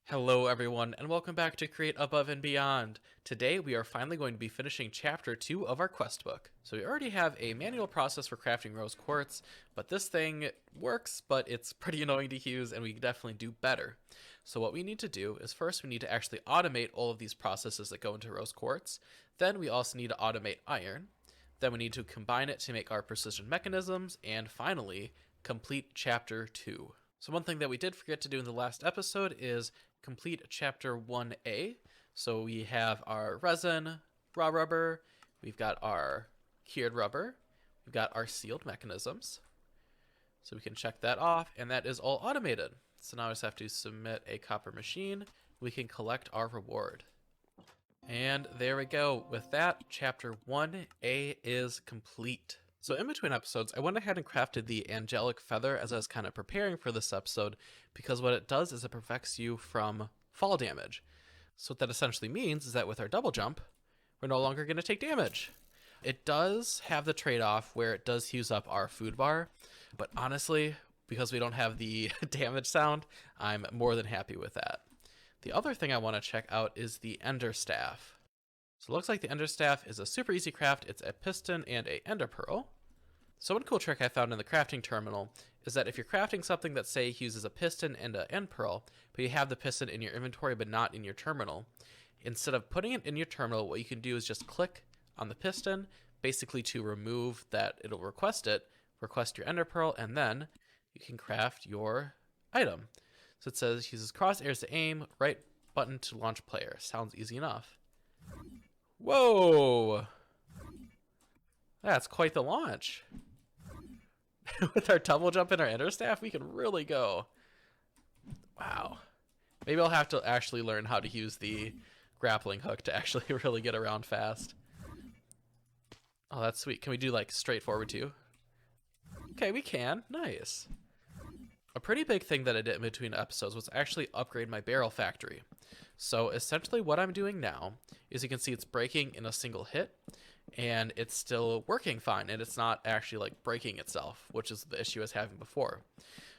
Hello everyone, and welcome back to Create Above and Beyond. Today we are finally going to be finishing Chapter 2 of our quest book. So we already have a manual process for crafting rose quartz, but this thing works, but it's pretty annoying to use and we can definitely do better. So what we need to do is first we need to actually automate all of these processes that go into rose quartz. Then we also need to automate iron. Then we need to combine it to make our precision mechanisms, and finally, complete Chapter 2. So one thing that we did forget to do in the last episode is complete Chapter 1A. So we have our resin, raw rubber, we've got our cured rubber, we've got our sealed mechanisms. So we can check that off, and that is all automated. So now I just have to submit a copper machine. We can collect our reward. And there we go. With that, Chapter 1A is complete. So in between episodes, I went ahead and crafted the angelic feather as I was kind of preparing for this episode, because what it does is it protects you from fall damage. So what that essentially means is that with our double jump, we're no longer going to take damage. It does have the trade-off where it does use up our food bar, but honestly, because we don't have the damage sound, I'm more than happy with that. The other thing I want to check out is the ender staff. So it looks like the ender staff is a super easy craft. It's a piston and a ender pearl. So one cool trick I found in the crafting terminal is that if you're crafting something that, say, uses a piston and an end pearl, but you have the piston in your inventory but not in your terminal, instead of putting it in your terminal, what you can do is just click on the piston, basically to remove that. It'll request your ender pearl, and then you can craft your item. So it says uses crosshairs to aim, right button to launch player. Sounds easy enough. Whoa! That's quite the launch. With our double jump and our ender staff, we can really go. Wow. Maybe I'll have to actually learn how to use the grappling hook to actually really get around fast. Oh, that's sweet. Can we do like straightforward too? Okay, we can. Nice. A pretty big thing that I did in between episodes was actually upgrade my barrel factory. So essentially what I'm doing now is you can see it's breaking in a single hit, and it's still working fine, and it's not actually like breaking itself, which is the issue I was having before.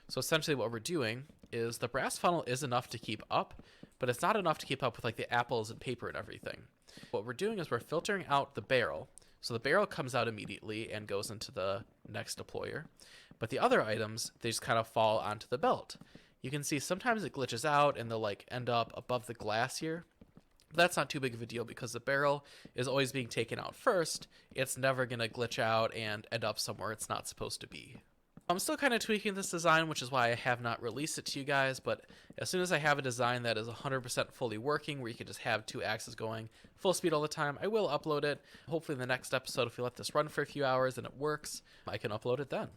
So essentially what we're doing is the brass funnel is enough to keep up, but it's not enough to keep up with like the apples and paper and everything. What we're doing is we're filtering out the barrel. So the barrel comes out immediately and goes into the next deployer, but the other items, they just kind of fall onto the belt. You can see sometimes it glitches out and they'll like end up above the glass here. But that's not too big of a deal because the barrel is always being taken out first. It's never going to glitch out and end up somewhere it's not supposed to be. I'm still kind of tweaking this design, which is why I have not released it to you guys, but as soon as I have a design that is 100% fully working, where you can just have two axes going full speed all the time, I will upload it. Hopefully in the next episode, if we let this run for a few hours and it works, I can upload it then.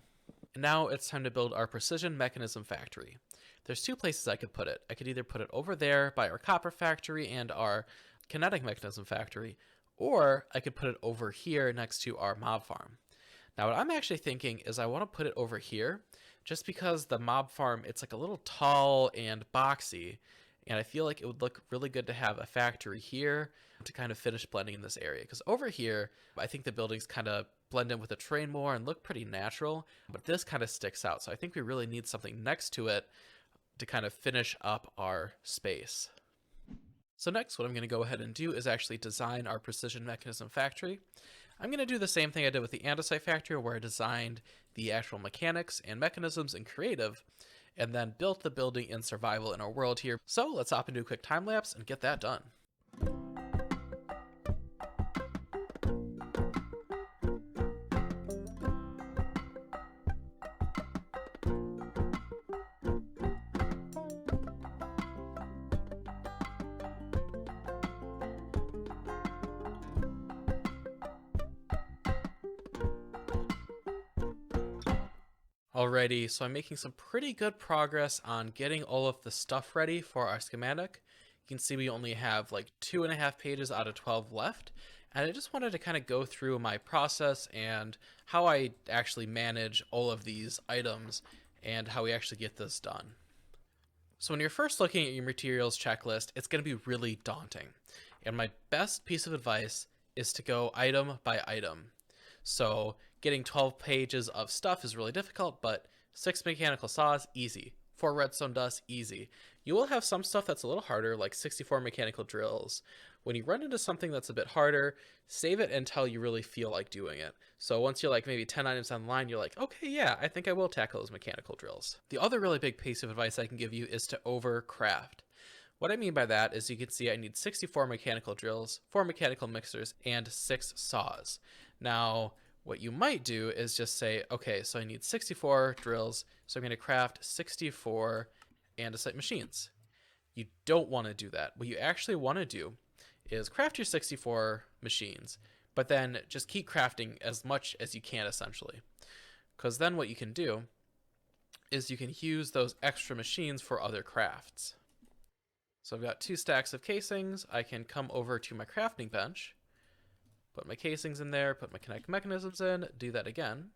And now it's time to build our precision mechanism factory. There's two places I could put it. I could either put it over there by our copper factory and our kinetic mechanism factory, or I could put it over here next to our mob farm. Now what I'm actually thinking is I want to put it over here just because the mob farm, it's like a little tall and boxy, and I feel like it would look really good to have a factory here to kind of finish blending in this area. Because over here, I think the buildings kind of blend in with the terrain more and look pretty natural, but this kind of sticks out. So I think we really need something next to it to kind of finish up our space. So next, what I'm going to go ahead and do is actually design our precision mechanism factory. I'm going to do the same thing I did with the andesite factory, where I designed the actual mechanics and mechanisms in creative, and then built the building in survival in our world here. So let's hop into a quick time lapse and get that done. Alrighty, so I'm making some pretty good progress on getting all of the stuff ready for our schematic. You can see we only have like 2.5 pages out of 12 left, and I just wanted to kind of go through my process and how I actually manage all of these items and how we actually get this done. So when you're first looking at your materials checklist, it's going to be really daunting, and my best piece of advice is to go item by item. So getting 12 pages of stuff is really difficult, but 6 mechanical saws, easy. 4 redstone dust, easy. You will have some stuff that's a little harder, like 64 mechanical drills. When you run into something that's a bit harder, save it until you really feel like doing it. So once you're like maybe 10 items online, you're like, okay, yeah, I think I will tackle those mechanical drills. The other really big piece of advice I can give you is to overcraft. What I mean by that is you can see I need 64 mechanical drills, 4 mechanical mixers, and 6 saws. Now, what you might do is just say, okay, so I need 64 drills, so I'm going to craft 64 andesite machines. You don't want to do that. What you actually want to do is craft your 64 machines, but then just keep crafting as much as you can, essentially. Because then what you can do is you can use those extra machines for other crafts. So I've got 2 stacks of casings. I can come over to my crafting bench, put my casings in there, put my kinetic mechanisms in, do that again.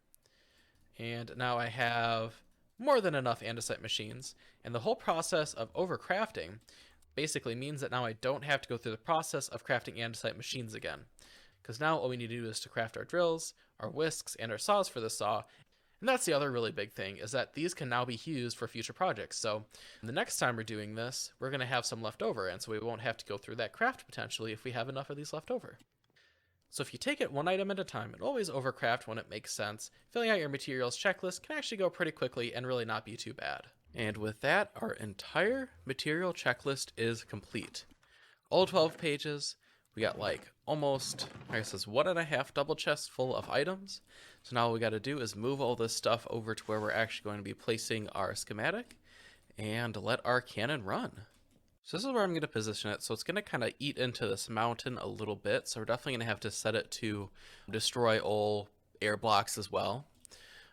And now I have more than enough andesite machines. And the whole process of overcrafting basically means that now I don't have to go through the process of crafting andesite machines again. Because now all we need to do is to craft our drills, our whisks, and our saws for the saw. And that's the other really big thing, is that these can now be used for future projects. So the next time we're doing this, we're going to have some left over, and so we won't have to go through that craft potentially if we have enough of these left over. So if you take it one item at a time and always overcraft when it makes sense, filling out your materials checklist can actually go pretty quickly and really not be too bad. And with that, our entire material checklist is complete. All 12 pages. We got like almost, I guess it's 1.5 double chests full of items. So now all we got to do is move all this stuff over to where we're actually going to be placing our schematic and let our cannon run. So this is where I'm going to position it. So it's going to kind of eat into this mountain a little bit. So we're definitely going to have to set it to destroy all air blocks as well.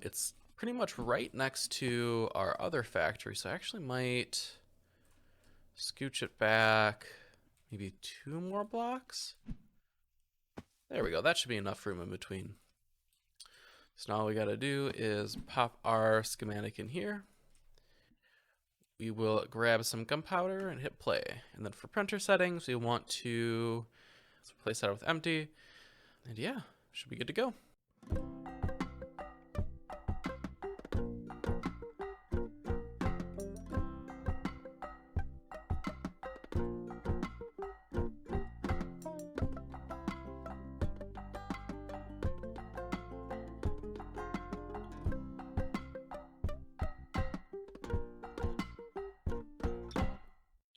It's pretty much right next to our other factory. So I actually might scooch it back maybe 2 more blocks. There we go. That should be enough room in between. So now all we got to do is pop our schematic in here. We will grab some gunpowder and hit play. And then for printer settings, we want to replace that with empty. And yeah, should be good to go.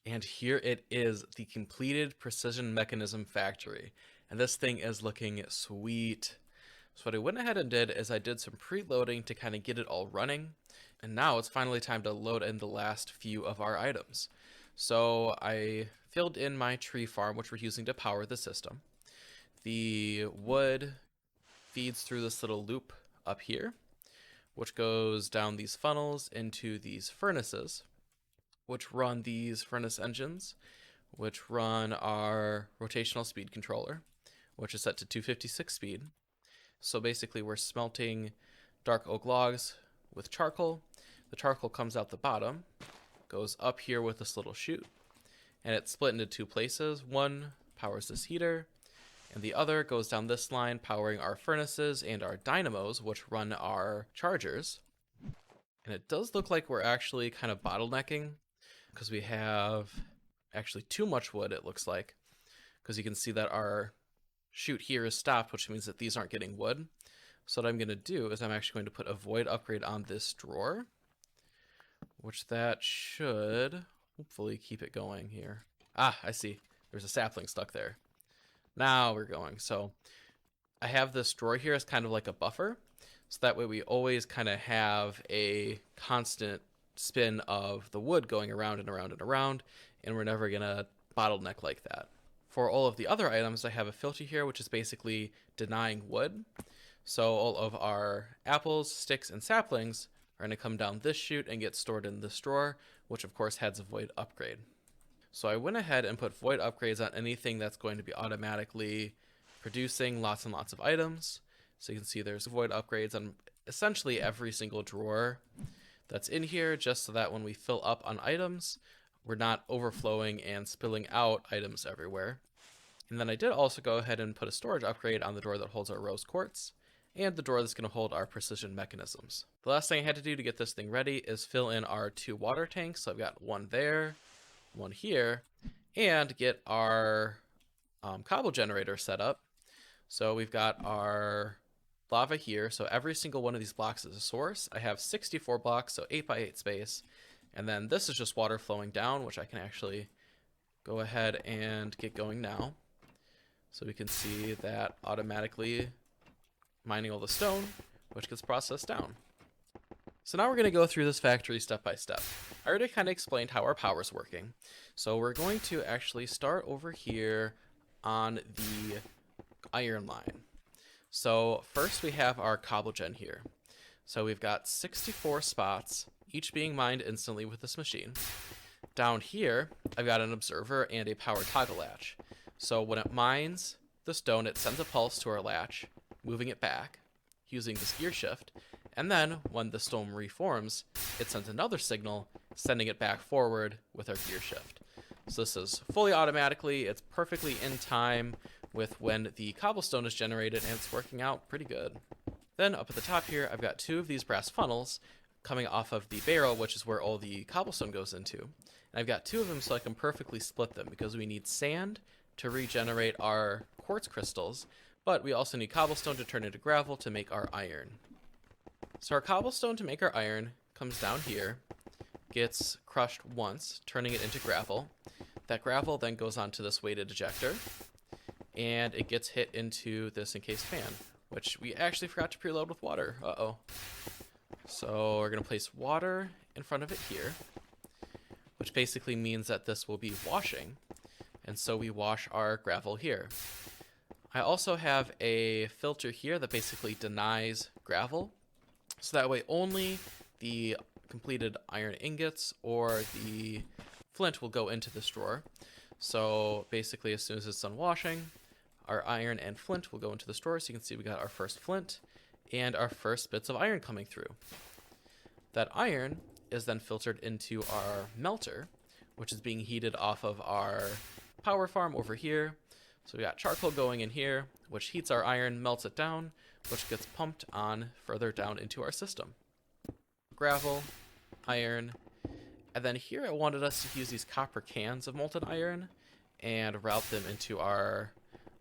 And here it is, the completed Precision Mechanism factory. And this thing is looking sweet. So what I went ahead and did is I did some preloading to kind of get it all running. And now it's finally time to load in the last few of our items. So I filled in my tree farm, which we're using to power the system. The wood feeds through this little loop up here, which goes down these funnels into these furnaces, which run these furnace engines, which run our rotational speed controller, which is set to 256 speed. So basically we're smelting dark oak logs with charcoal. The charcoal comes out the bottom, goes up here with this little chute, and it's split into 2 places. One powers this heater, and the other goes down this line, powering our furnaces and our dynamos, which run our chargers. And it does look like we're actually kind of bottlenecking, because we have actually too much wood, it looks like, because you can see that our chute here is stopped, which means that these aren't getting wood. So what I'm going to do is I'm actually going to put a void upgrade on this drawer, which that should hopefully keep it going here. Ah, I see. There's a sapling stuck there. Now we're going. So I have this drawer here as kind of like a buffer, so that way we always kind of have a constant spin of the wood going around and around and around, and we're never gonna bottleneck like that. For all of the other items, I have a filter here, which is basically denying wood. So all of our apples, sticks, and saplings are gonna come down this chute and get stored in this drawer, which of course has a void upgrade. So I went ahead and put void upgrades on anything that's going to be automatically producing lots and lots of items. So you can see there's void upgrades on essentially every single drawer that's in here, just so that when we fill up on items, we're not overflowing and spilling out items everywhere. And then I did also go ahead and put a storage upgrade on the drawer that holds our rose quartz. and the drawer that's going to hold our precision mechanisms. The last thing I had to do to get this thing ready is fill in our 2 water tanks. So I've got one there, one here, and get our cobble generator set up. So we've got our lava here. So every single one of these blocks is a source. I have 64 blocks, so 8 by 8 space. And then this is just water flowing down, which I can actually go ahead and get going now. So we can see that automatically mining all the stone, which gets processed down. So now we're going to go through this factory step by step. I already kind of explained how our power's working. So we're going to actually start over here on the iron line. So first we have our cobble gen here. So we've got 64 spots, each being mined instantly with this machine. Down here, I've got an observer and a power toggle latch. So when it mines the stone, it sends a pulse to our latch, moving it back using this gear shift. And then when the stone reforms, it sends another signal, sending it back forward with our gear shift. So this is fully automatically, it's perfectly in time with when the cobblestone is generated, and it's working out pretty good. Then up at the top here, I've got 2 of these brass funnels coming off of the barrel, which is where all the cobblestone goes into. And I've got 2 of them so I can perfectly split them because we need sand to regenerate our quartz crystals, but we also need cobblestone to turn into gravel to make our iron. So our cobblestone to make our iron comes down here, gets crushed once, turning it into gravel. That gravel then goes onto this weighted ejector, and it gets hit into this encased fan, which we actually forgot to preload with water. Uh-oh. So we're going to place water in front of it here, which basically means that this will be washing. And so we wash our gravel here. I also have a filter here that basically denies gravel. So that way only the completed iron ingots or the flint will go into this drawer. So basically as soon as it's done washing, our iron and flint will go into this drawer. So you can see we got our first flint and our first bits of iron coming through. That iron is then filtered into our melter, which is being heated off of our power farm over here. So we got charcoal going in here, which heats our iron, melts it down, which gets pumped on further down into our system. Gravel, iron, and then here I wanted us to use these copper cans of molten iron and route them into our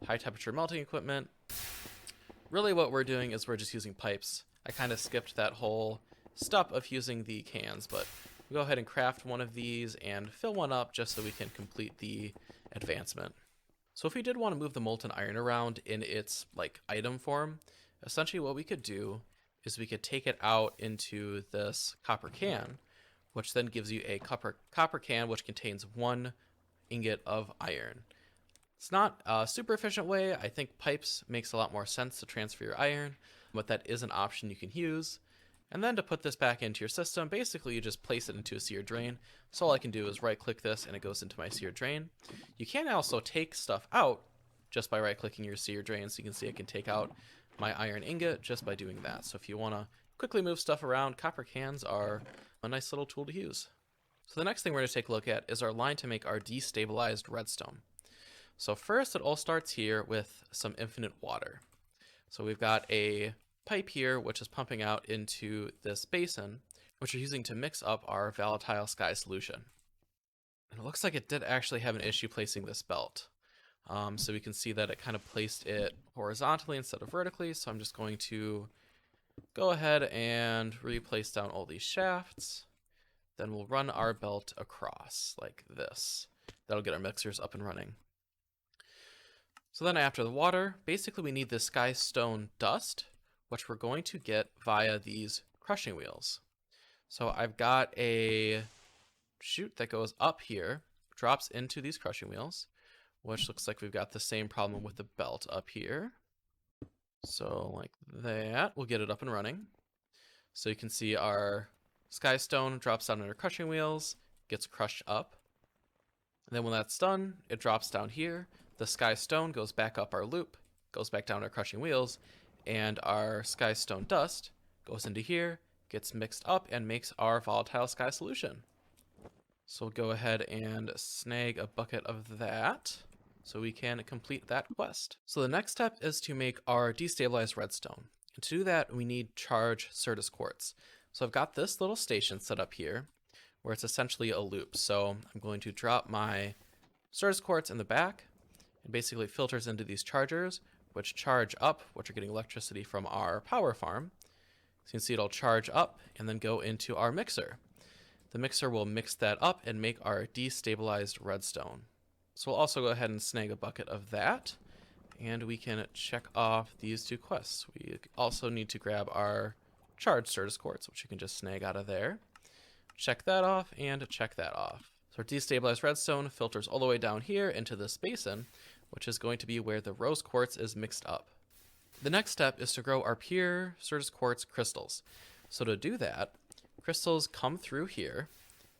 high temperature melting equipment. Really what we're doing is we're just using pipes. I kind of skipped that whole step of using the cans, but we'll go ahead and craft one of these and fill one up just so we can complete the advancement. So if we did want to move the molten iron around in its like item form, essentially what we could do is we could take it out into this copper can, which then gives you a copper can which contains 1 ingot of iron. It's not a super efficient way. I think pipes makes a lot more sense to transfer your iron, but that is an option you can use. And then to put this back into your system, basically you just place it into a sear drain. So all I can do is right click this and it goes into my sear drain. You can also take stuff out just by right clicking your sear drain. So you can see I can take out my iron ingot just by doing that. So if you want to quickly move stuff around, copper cans are a nice little tool to use. So the next thing we're going to take a look at is our line to make our destabilized redstone. So first it all starts here with some infinite water. So we've got a pipe here which is pumping out into this basin, which we're using to mix up our volatile sky solution. And it looks like it did actually have an issue placing this belt. So we can see that it kind of placed it horizontally instead of vertically. So I'm just going to go ahead and replace down all these shafts. Then we'll run our belt across like this. That'll get our mixers up and running. So then after the water, basically we need this sky stone dust, which we're going to get via these crushing wheels. So I've got a chute that goes up here, drops into these crushing wheels, which looks like we've got the same problem with the belt up here. So like that, we'll get it up and running. So you can see our sky stone drops down under crushing wheels, gets crushed up. And then when that's done, it drops down here. The sky stone goes back up our loop, goes back down our crushing wheels, and our sky stone dust goes into here, gets mixed up, and makes our volatile sky solution. So we'll go ahead and snag a bucket of that so we can complete that quest. So the next step is to make our destabilized redstone. And to do that, we need charge Certus quartz. So I've got this little station set up here where it's essentially a loop. So I'm going to drop my Certus quartz in the back, and basically filters into these chargers, which charge up, which are getting electricity from our power farm. So you can see it'll charge up and then go into our mixer. The mixer will mix that up and make our destabilized redstone. So we'll also go ahead and snag a bucket of that, and we can check off these 2 quests. We also need to grab our charged Certus quartz, which you can just snag out of there. Check that off and check that off. So our destabilized redstone filters all the way down here into this basin, which is going to be where the rose quartz is mixed up. The next step is to grow our pure Certus quartz crystals. So to do that, crystals come through here,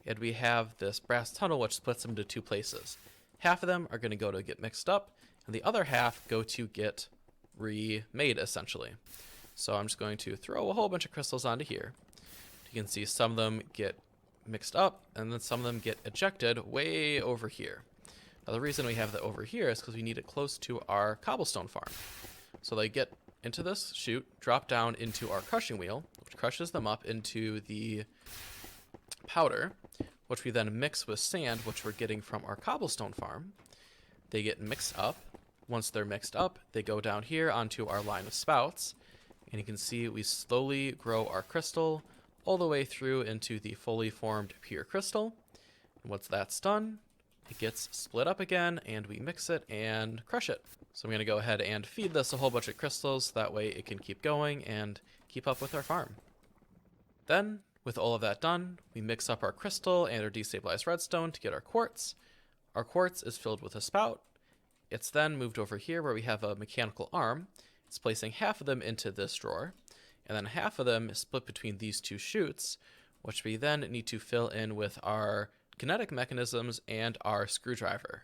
and we have this brass tunnel which splits them into 2 places. Half of them are going to go to get mixed up, and the other half go to get remade, essentially. So I'm just going to throw a whole bunch of crystals onto here. You can see some of them get mixed up, and then some of them get ejected way over here. Now the reason we have that over here is because we need it close to our cobblestone farm. So they get into this chute, drop down into our crushing wheel, which crushes them up into the powder, which we then mix with sand, which we're getting from our cobblestone farm. They get mixed up. Once they're mixed up, they go down here onto our line of spouts, and you can see we slowly grow our crystal all the way through into the fully formed pure crystal. And once that's done, it gets split up again, and we mix it and crush it. So I'm going to go ahead and feed this a whole bunch of crystals, that way it can keep going and keep up with our farm. Then, with all of that done, we mix up our crystal and our destabilized redstone to get our quartz. Our quartz is filled with a spout. It's then moved over here where we have a mechanical arm. It's placing half of them into this drawer, and then half of them is split between these 2 chutes, which we then need to fill in with our kinetic mechanisms and our screwdriver.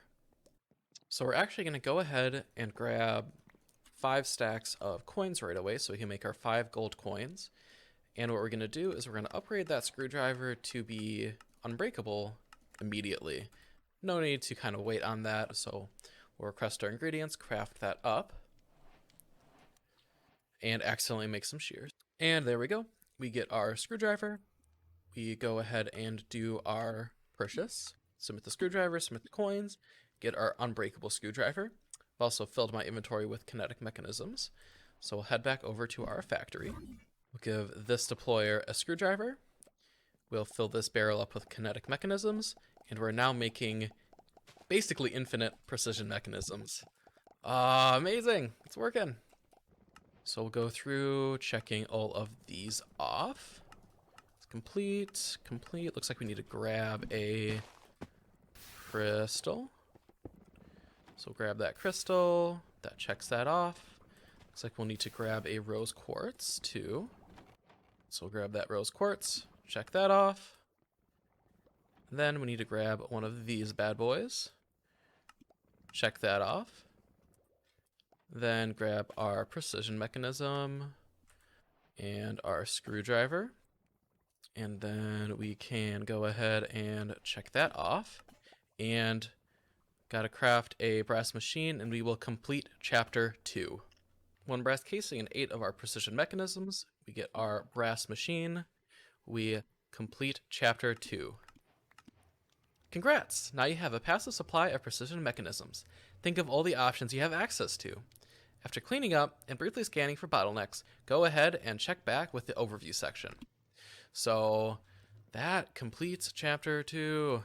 So we're actually going to go ahead and grab 5 stacks of coins right away so we can make our 5 gold coins. And what we're going to do is we're going to upgrade that screwdriver to be unbreakable immediately. No need to kind of wait on that, so we'll request our ingredients, craft that up, and accidentally make some shears. And there we go. We get our screwdriver. We go ahead and do our purchase. Submit the screwdriver, submit the coins, get our unbreakable screwdriver. I've also filled my inventory with kinetic mechanisms. So we'll head back over to our factory. We'll give this deployer a screwdriver. We'll fill this barrel up with kinetic mechanisms, and we're now making basically infinite precision mechanisms. Amazing! It's working! So we'll go through checking all of these off. It's complete. Looks like we need to grab a crystal. So we'll grab that crystal. That checks that off. Looks like we'll need to grab a rose quartz too. So we'll grab that rose quartz, check that off. Then we need to grab one of these bad boys. Check that off. Then grab our precision mechanism and our screwdriver. And then we can go ahead and check that off. And gotta craft a brass machine, and we will complete chapter 2. 1 brass casing and 8 of our precision mechanisms. We get our brass machine. We complete chapter 2. Congrats! Now you have a passive supply of precision mechanisms. Think of all the options you have access to. After cleaning up and briefly scanning for bottlenecks, go ahead and check back with the overview section. So that completes chapter 2.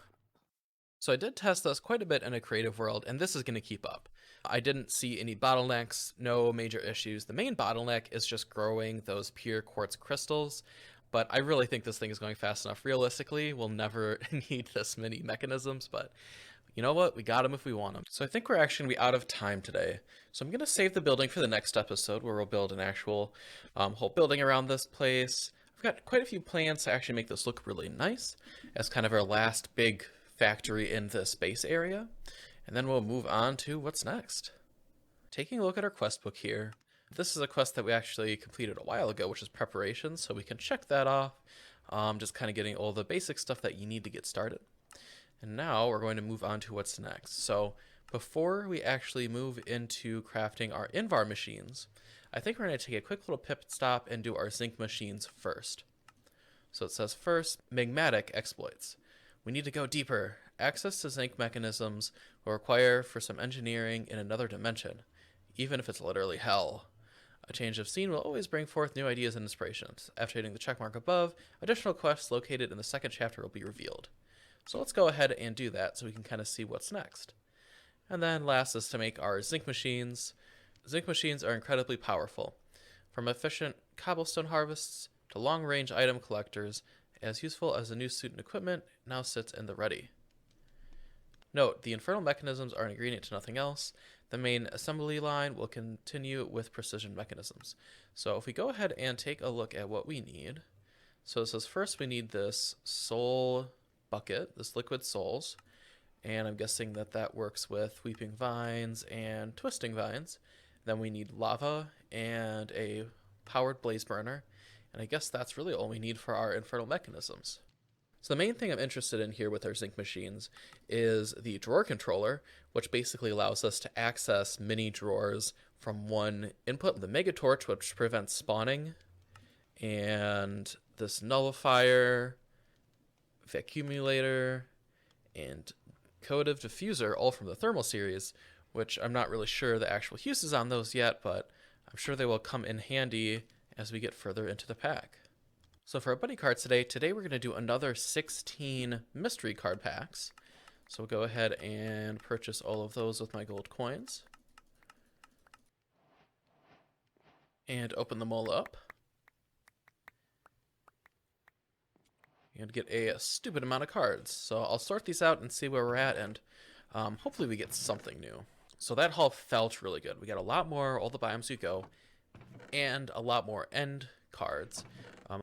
So I did test this quite a bit in a creative world, and this is going to keep up. I didn't see any bottlenecks, no major issues. The main bottleneck is just growing those pure quartz crystals, but I really think this thing is going fast enough. Realistically, we'll never need this many mechanisms, but you know what? We got them if we want them. So I think we're actually going to be out of time today. So I'm going to save the building for the next episode where we'll build an actual whole building around this place. I've got quite a few plans to actually make this look really nice as kind of our last big factory in the space area. And then we'll move on to what's next. Taking a look at our quest book here. This is a quest that we actually completed a while ago, which is preparation, so we can check that off. Just kind of getting all the basic stuff that you need to get started. And now we're going to move on to what's next. So before we actually move into crafting our Invar machines, I think we're going to take a quick little pit stop and do our zinc machines first. So it says first, magmatic exploits. We need to go deeper. Access to zinc mechanisms will require for some engineering in another dimension, even if it's literally hell. A change of scene will always bring forth new ideas and inspirations. After hitting the checkmark above, additional quests located in the second chapter will be revealed. So let's go ahead and do that so we can kind of see what's next. And then last is to make our zinc machines. Zinc machines are incredibly powerful. From efficient cobblestone harvests to long-range item collectors, as useful as a new suit and equipment now sits in the ready. Note, the infernal mechanisms are an ingredient to nothing else. The main assembly line will continue with precision mechanisms. So if we go ahead and take a look at what we need. So it says first we need this soul bucket, this liquid souls. And I'm guessing that that works with weeping vines and twisting vines. Then we need lava and a powered blaze burner. And I guess that's really all we need for our infernal mechanisms. So the main thing I'm interested in here with our zinc machines is the drawer controller, which basically allows us to access mini drawers from one input. The mega torch, which prevents spawning, and this nullifier, vacuumulator, and coative diffuser, all from the thermal series, which I'm not really sure the actual uses on those yet, but I'm sure they will come in handy as we get further into the pack. So for our buddy cards today we're going to do another 16 mystery card packs. So we'll go ahead and purchase all of those with my gold coins. And open them all up. And get a stupid amount of cards. So I'll sort these out and see where we're at, and hopefully we get something new. So that haul felt really good. We got a lot more all the biomes we go, and a lot more end cards.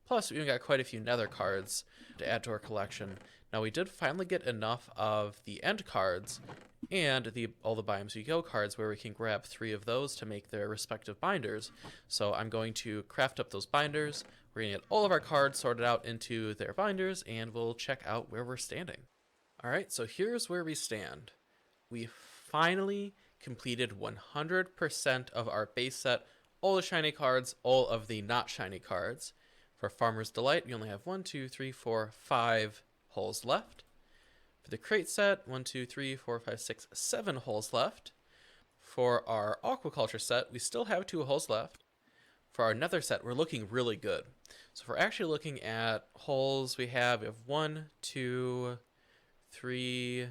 Plus, we even got quite a few nether cards to add to our collection. Now, we did finally get enough of the end cards and all the biomes we go cards where we can grab 3 of those to make their respective binders. So I'm going to craft up those binders. We're going to get all of our cards sorted out into their binders, and we'll check out where we're standing. All right, so here's where we stand. We finally completed 100% of our base set, all the shiny cards, all of the not shiny cards. For Farmer's Delight, we only have 1, 2, 3, 4, 5 holes left. For the crate set, 1, 2, 3, 4, 5, 6, 7 holes left. For our aquaculture set, we still have 2 holes left. For our nether set, we're looking really good. So if we're actually looking at holes, we have 1, 2, 3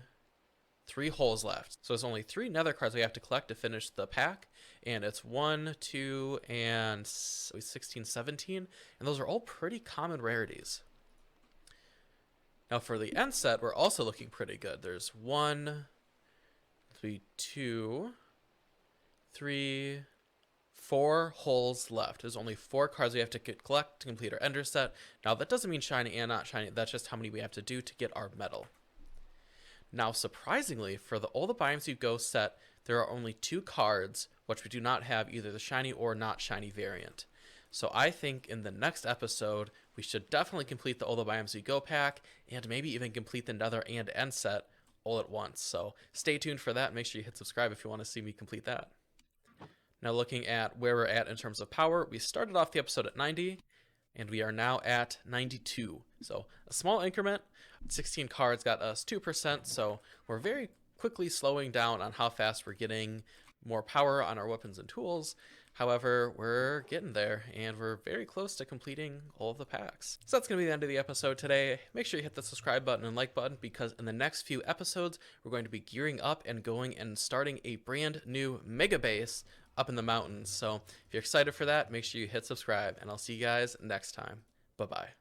holes left. So there's only 3 nether cards we have to collect to finish the pack. And it's 1, 2, and 16, 17. And those are all pretty common rarities. Now for the end set, we're also looking pretty good. There's 1, 2, 3, 4 holes left. There's only 4 cards we have to collect to complete our ender set. Now that doesn't mean shiny and not shiny. That's just how many we have to do to get our medal. Now, surprisingly, for all the biomes you go set, there are only 2 cards which we do not have either the shiny or not shiny variant. So I think in the next episode, we should definitely complete the all the biomes you go pack, and maybe even complete the nether and end set all at once. So stay tuned for that. Make sure you hit subscribe if you want to see me complete that. Now looking at where we're at in terms of power, we started off the episode at 90, and we are now at 92. So a small increment. 16 cards got us 2%, so we're very quickly slowing down on how fast we're getting more power on our weapons and tools. However, we're getting there, and we're very close to completing all of the packs. So that's going to be the end of the episode today. Make sure you hit the subscribe button and like button, because in the next few episodes, we're going to be gearing up and going and starting a brand new mega base up in the mountains. So if you're excited for that, make sure you hit subscribe, and I'll see you guys next time. Bye-bye.